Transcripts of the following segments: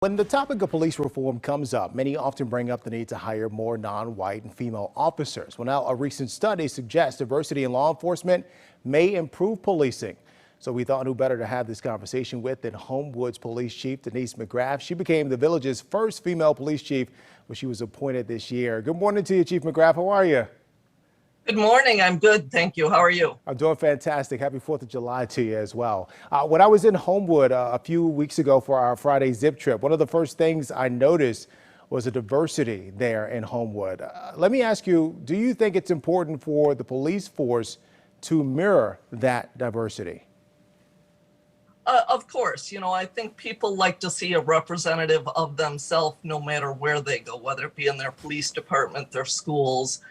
When the topic of police reform comes up, many often bring up the need to hire more non-white and female officers. Well, now a recent study suggests diversity in law enforcement may improve policing. So we thought who better to have this conversation with than Homewood's Police Chief Denise McGrath. She became the village's first female police chief when she was appointed this year. Good morning to you, Chief McGrath. How are you? Good morning. I'm good. Thank you. How are you? I'm doing fantastic. Happy 4th of July to you as well. When I was in Homewood a few weeks ago for our Friday zip trip, one of the first things I noticed was a diversity there in Homewood. Let me ask you, do you think it's important for the police force to mirror that diversity? Of course, I think people like to see a representative of themselves no matter where they go, whether it be in their police department, their schools,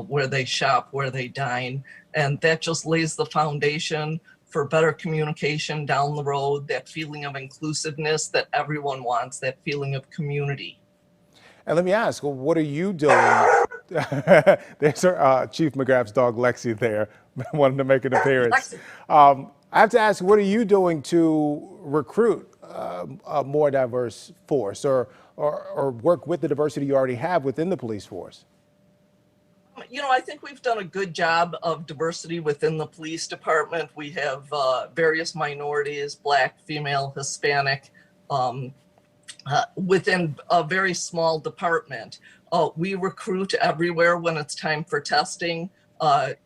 where they shop, where they dine. And that just lays the foundation for better communication down the road, that feeling of inclusiveness that everyone wants, that feeling of community. And let me ask, well, what are you doing? There's Chief McGrath's dog, Lexi, there, wanted to make an appearance. I have to ask, what are you doing to recruit a more diverse force or work with the diversity you already have within the police force? I think we've done a good job of diversity within the police department. We have various minorities, Black, female, Hispanic, within a very small department. We recruit everywhere when it's time for testing,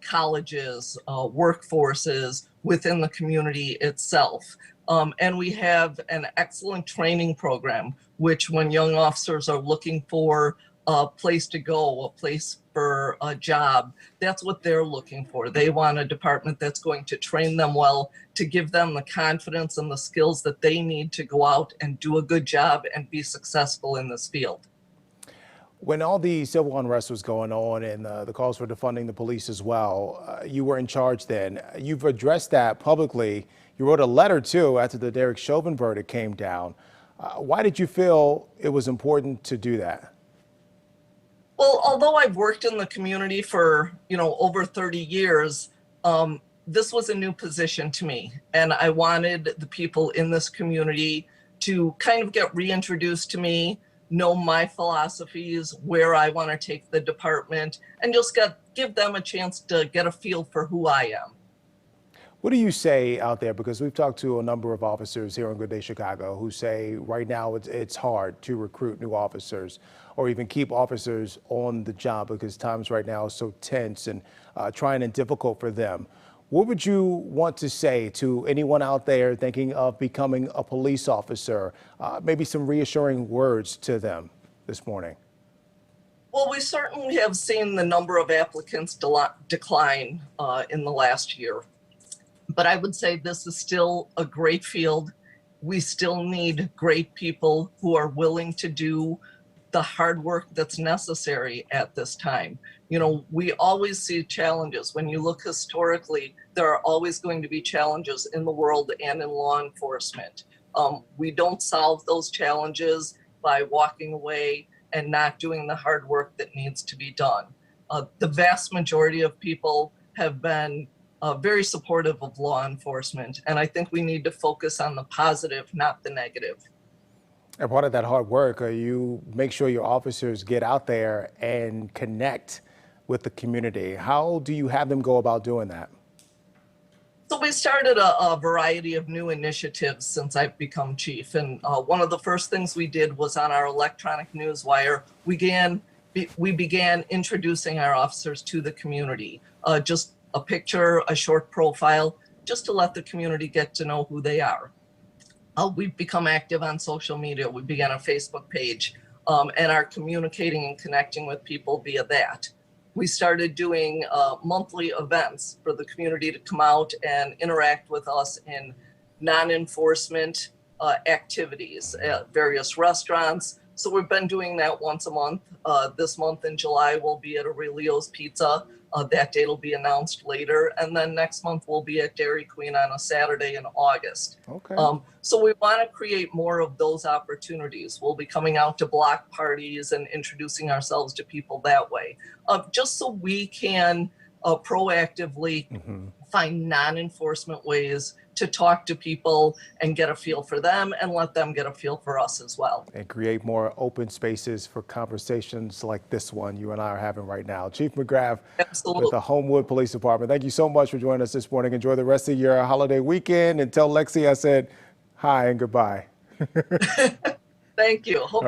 colleges, workforces, within the community itself. And we have an excellent training program, which when young officers are looking for a place to go, a place for a job, that's what they're looking for. They want a department that's going to train them well, to give them the confidence and the skills that they need to go out and do a good job and be successful in this field. When all the civil unrest was going on and the calls for defunding the police as well, you were in charge then. You've addressed that publicly. You wrote a letter too after the Derek Chauvin verdict came down. Why did you feel it was important to do that? Well, although I've worked in the community for, over 30 years, this was a new position to me. And I wanted the people in this community to kind of get reintroduced to me, know my philosophies, where I want to take the department, and just give them a chance to get a feel for who I am. What do you say out there? Because we've talked to a number of officers here in Good Day Chicago who say right now it's hard to recruit new officers or even keep officers on the job because times right now are so tense and trying and difficult for them. What would you want to say to anyone out there thinking of becoming a police officer? Maybe some reassuring words to them this morning. Well, we certainly have seen the number of applicants decline in the last year. But I would say this is still a great field. We still need great people who are willing to do the hard work that's necessary at this time. We always see challenges. When you look historically, there are always going to be challenges in the world and in law enforcement. We don't solve those challenges by walking away and not doing the hard work that needs to be done. The vast majority of people have been very supportive of law enforcement. And I think we need to focus on the positive, not the negative. And part of that hard work, you make sure your officers get out there and connect with the community. How do you have them go about doing that? So we started a variety of new initiatives since I've become chief. And one of the first things we did was on our electronic newswire, we began introducing our officers to the community. Just a picture, a short profile, just to let the community get to know who they are. We've become active on social media. We began a Facebook page and are communicating and connecting with people via that. We started doing monthly events for the community to come out and interact with us in non-enforcement activities at various restaurants. So we've been doing that once a month. This month in July, we'll be at Aurelio's Pizza. That date will be announced later. And then next month, we'll be at Dairy Queen on a Saturday in August. Okay. So we want to create more of those opportunities. We'll be coming out to block parties and introducing ourselves to people that way, just so we can proactively find non-enforcement ways to talk to people and get a feel for them and let them get a feel for us as well. And create more open spaces for conversations like this one you and I are having right now. Chief McGrath Absolutely. with the Homewood Police Department. Thank you so much for joining us this morning. Enjoy the rest of your holiday weekend, and tell Lexi I said hi and goodbye. Thank you. Hope